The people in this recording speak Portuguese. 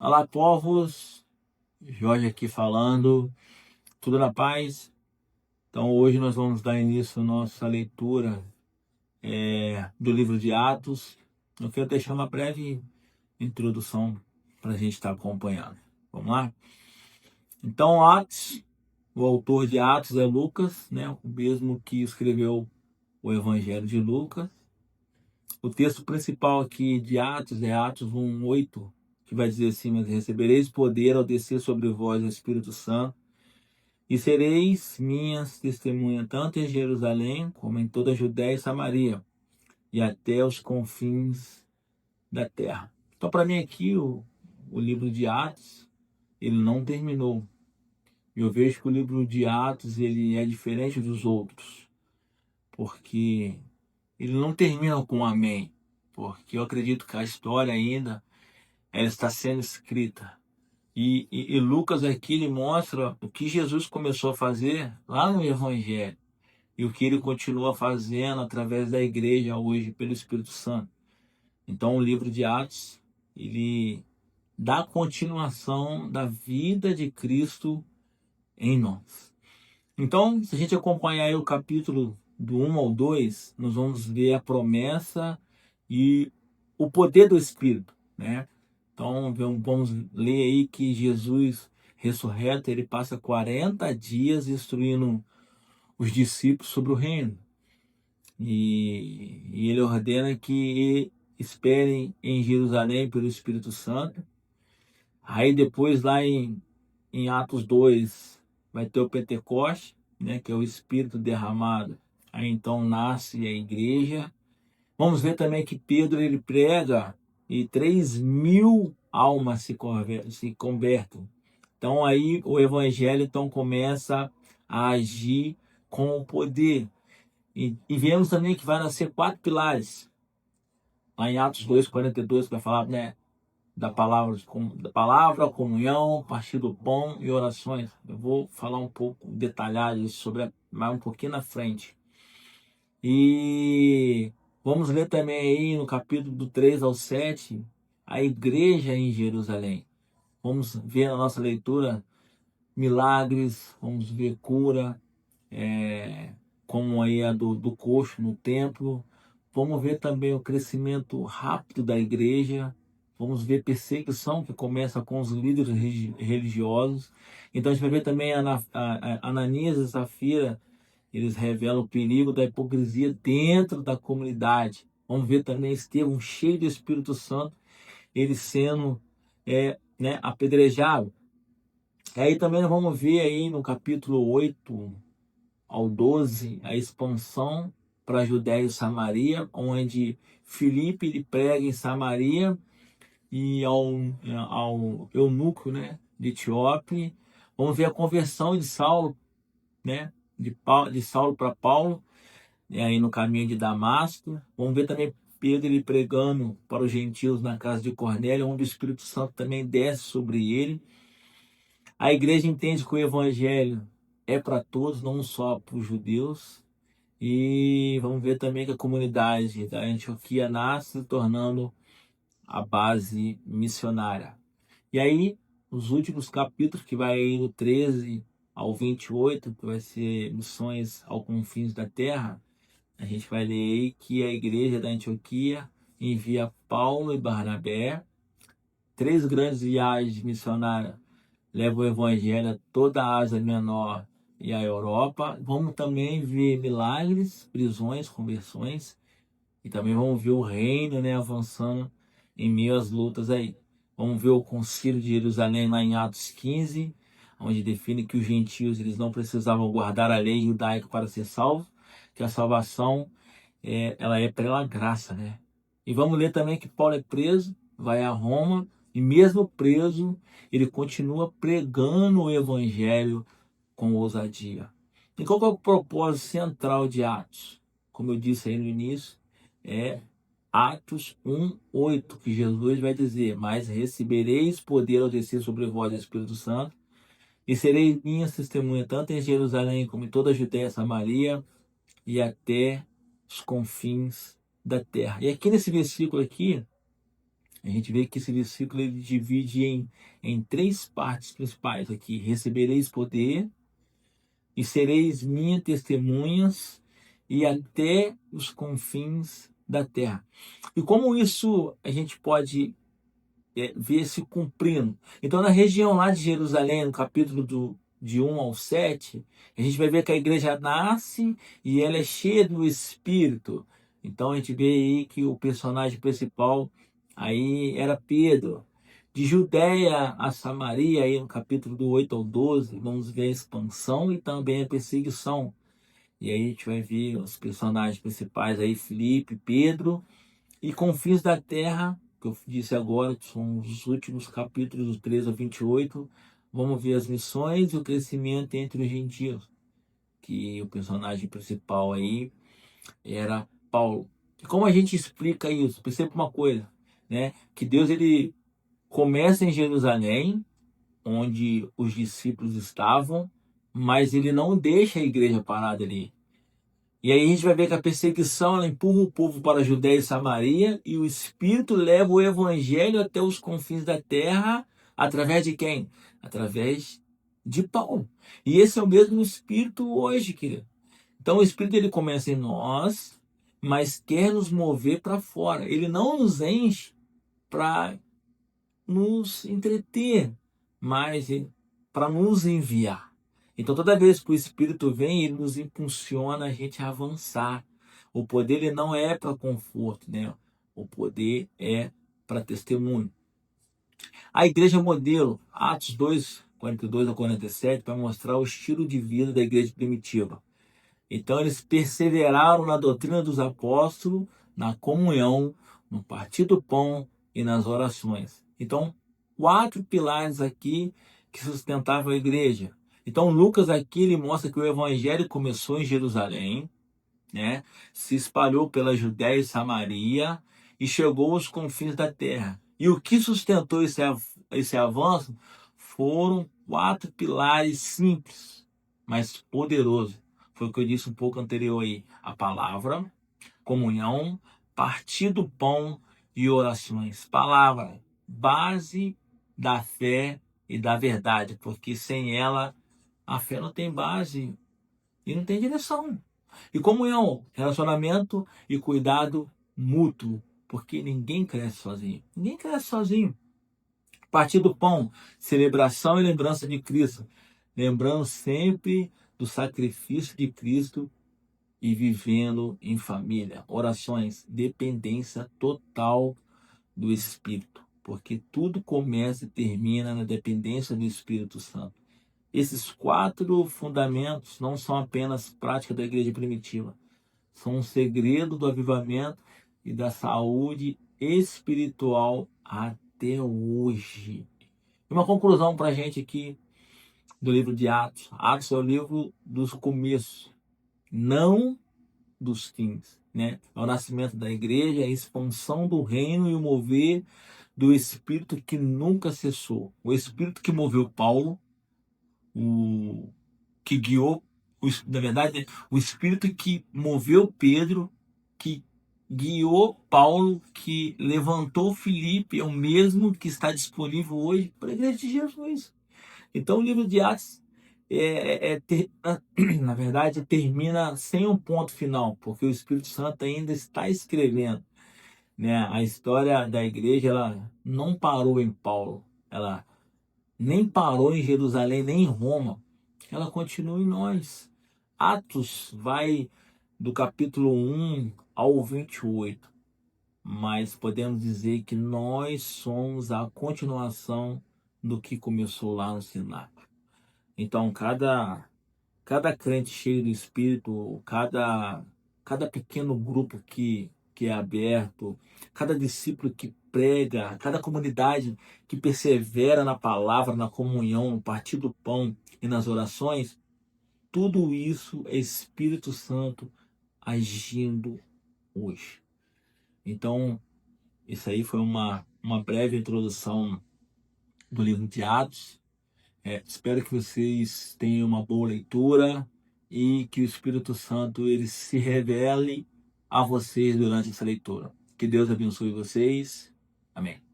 Olá, povos. Jorge aqui falando. Tudo na paz? Então, hoje nós vamos dar início à nossa leitura do livro de Atos. Eu quero deixar uma breve introdução para a gente estar acompanhando. Vamos lá? Então, Atos, o autor de Atos é Lucas, né? O mesmo que escreveu o Evangelho de Lucas. O texto principal aqui de Atos é Atos 1:8, que vai dizer assim: mas recebereis poder ao descer sobre vós o Espírito Santo, e sereis minhas testemunhas, tanto em Jerusalém, como em toda a Judéia e Samaria, e até os confins da terra. Então, para mim aqui, o livro de Atos, ele não terminou. Eu vejo que o livro de Atos, ele é diferente dos outros, porque ele não termina com um amém, porque eu acredito que a história ainda ela está sendo escrita. E Lucas aqui ele mostra o que Jesus começou a fazer lá no Evangelho e o que ele continua fazendo através da igreja hoje pelo Espírito Santo. Então o livro de Atos ele dá continuação da vida de Cristo em nós. Então, se a gente acompanhar aí o capítulo do 1 ao 2, nós vamos ver a promessa e o poder do Espírito, né? Então, vamos ler aí que Jesus ressurreto, ele passa 40 dias instruindo os discípulos sobre o reino. E ele ordena que esperem em Jerusalém pelo Espírito Santo. Aí depois lá em Atos 2 vai ter o Pentecoste, né, que é o Espírito derramado. Aí então nasce a igreja. Vamos ver também que Pedro ele prega e 3.000 almas se convertem. Então aí o evangelho então começa a agir com o poder. E vemos também que vai nascer 4 pilares. Lá em Atos 2:42 que vai falar, né, da palavra, comunhão, partir do pão e orações. Eu vou falar um pouco detalhado sobre mais um pouquinho na frente. E vamos ler também aí no capítulo do 3 ao 7, a igreja em Jerusalém. Vamos ver na nossa leitura milagres, vamos ver cura, como aí a do coxo no templo. Vamos ver também o crescimento rápido da igreja. Vamos ver perseguição que começa com os líderes religiosos. Então a gente vai ver também Ananias e Safira, eles revelam o perigo da hipocrisia dentro da comunidade. Vamos ver também Estevão cheio do Espírito Santo, ele sendo apedrejado. E aí também nós vamos ver aí no capítulo 8 ao 12 a expansão para a Judéia e Samaria, onde Filipe ele prega em Samaria e ao eunuco, né, de Etiópe. Vamos ver a conversão de Saulo, né, de Saulo para Paulo, e aí no caminho de Damasco. Vamos ver também Pedro ele pregando para os gentios na casa de Cornélio, onde o Espírito Santo também desce sobre ele. A igreja entende que o evangelho é para todos, não só para os judeus. E vamos ver também que a comunidade da Antioquia nasce se tornando a base missionária. E aí, os últimos capítulos, que vai aí do 13 ao 28, que vai ser missões ao confins da terra, a gente vai ler aí que a igreja da Antioquia envia Paulo e Barnabé, 3 grandes viagens missionárias levam o evangelho a toda a Ásia Menor e a Europa. Vamos também ver milagres, prisões, conversões, e também vamos ver o reino, né, avançando em meio às lutas aí. Vamos ver o concílio de Jerusalém lá em Atos 15, onde define que os gentios eles não precisavam guardar a lei judaica para ser salvos, que a salvação ela é pela graça, né? E vamos ler também que Paulo é preso, vai a Roma, e mesmo preso, ele continua pregando o evangelho com ousadia. E qual que é o propósito central de Atos? Como eu disse aí no início, é Atos 1:8, que Jesus vai dizer: mas recebereis poder ao descer sobre vós o Espírito Santo, e sereis minhas testemunhas, tanto em Jerusalém como em toda a Judéia, Samaria e até os confins da terra. E aqui nesse versículo aqui, A gente vê que esse versículo ele divide em três partes principais aqui. Recebereis poder e sereis minhas testemunhas e até os confins da terra. E como isso a gente pode ver se cumprindo? Então, na região lá de Jerusalém, no capítulo de 1 ao 7, a gente vai ver que a igreja nasce e ela é cheia do Espírito. Então, a gente vê aí que o personagem principal aí era Pedro. De Judéia a Samaria, aí no capítulo do 8 ao 12, vamos ver a expansão e também a perseguição. E aí a gente vai ver os personagens principais aí, Filipe, Pedro, e confins da terra, que eu disse agora, que são os últimos capítulos, do 13 ao 28. Vamos ver as missões e o crescimento entre os gentios, que o personagem principal aí era Paulo. E como a gente explica isso? Perceba uma coisa, né? Que Deus ele começa em Jerusalém, onde os discípulos estavam, mas ele não deixa a igreja parada ali. E aí a gente vai ver que a perseguição ela empurra o povo para a Judéia e Samaria e o Espírito leva o Evangelho até os confins da terra através de quem? Através de Paulo. E esse é o mesmo Espírito hoje, querido. Então o Espírito ele começa em nós, mas quer nos mover para fora. Ele não nos enche para nos entreter, mas para nos enviar. Então, toda vez que o Espírito vem, ele nos impulsiona a gente a avançar. O poder ele não é para conforto, né? O poder é para testemunho. A igreja modelo, Atos 2, 42 a 47, vai mostrar o estilo de vida da igreja primitiva. Então, eles perseveraram na doutrina dos apóstolos, na comunhão, no partir do pão e nas orações. Então, quatro pilares aqui que sustentavam a igreja. Então, Lucas aqui ele mostra que o evangelho começou em Jerusalém, né? Se espalhou pela Judéia e Samaria e chegou aos confins da terra. E o que sustentou esse avanço foram quatro pilares simples, mas poderosos. Foi o que eu disse um pouco anterior aí. A palavra, comunhão, partir do pão e orações. Palavra, base da fé e da verdade, porque sem ela a fé não tem base e não tem direção. E comunhão, relacionamento e cuidado mútuo, porque ninguém cresce sozinho. Ninguém cresce sozinho. Partir do pão, celebração e lembrança de Cristo. Lembrando sempre do sacrifício de Cristo e vivendo em família. Orações, dependência total do Espírito, porque tudo começa e termina na dependência do Espírito Santo. Esses quatro fundamentos não são apenas prática da igreja primitiva, são um segredo do avivamento e da saúde espiritual até hoje. E uma conclusão para a gente aqui do livro de Atos. Atos é o livro dos começos, não dos fins, né? É o nascimento da igreja, a expansão do reino e o mover do Espírito que nunca cessou. O Espírito que moveu Paulo, o que guiou, na verdade, o Espírito que moveu Pedro, que guiou Paulo, que levantou Filipe, é o mesmo que está disponível hoje para a igreja de Jesus. Então o livro de Atos, na verdade, termina sem um ponto final, porque o Espírito Santo ainda está escrevendo, né? A história da igreja ela não parou em Paulo, ela nem parou em Jerusalém, nem em Roma, ela continua em nós. Atos vai do capítulo 1 ao 28, mas podemos dizer que nós somos a continuação do que começou lá no Sinai. Então, cada crente cheio do Espírito, cada pequeno grupo que é aberto, cada discípulo que prega, cada comunidade que persevera na palavra, na comunhão, no partir do pão e nas orações, tudo isso é Espírito Santo agindo hoje. Então, isso aí foi uma breve introdução do livro de Atos. Espero que vocês tenham uma boa leitura e que o Espírito Santo ele se revele a vocês durante essa leitura. Que Deus abençoe vocês. Amém.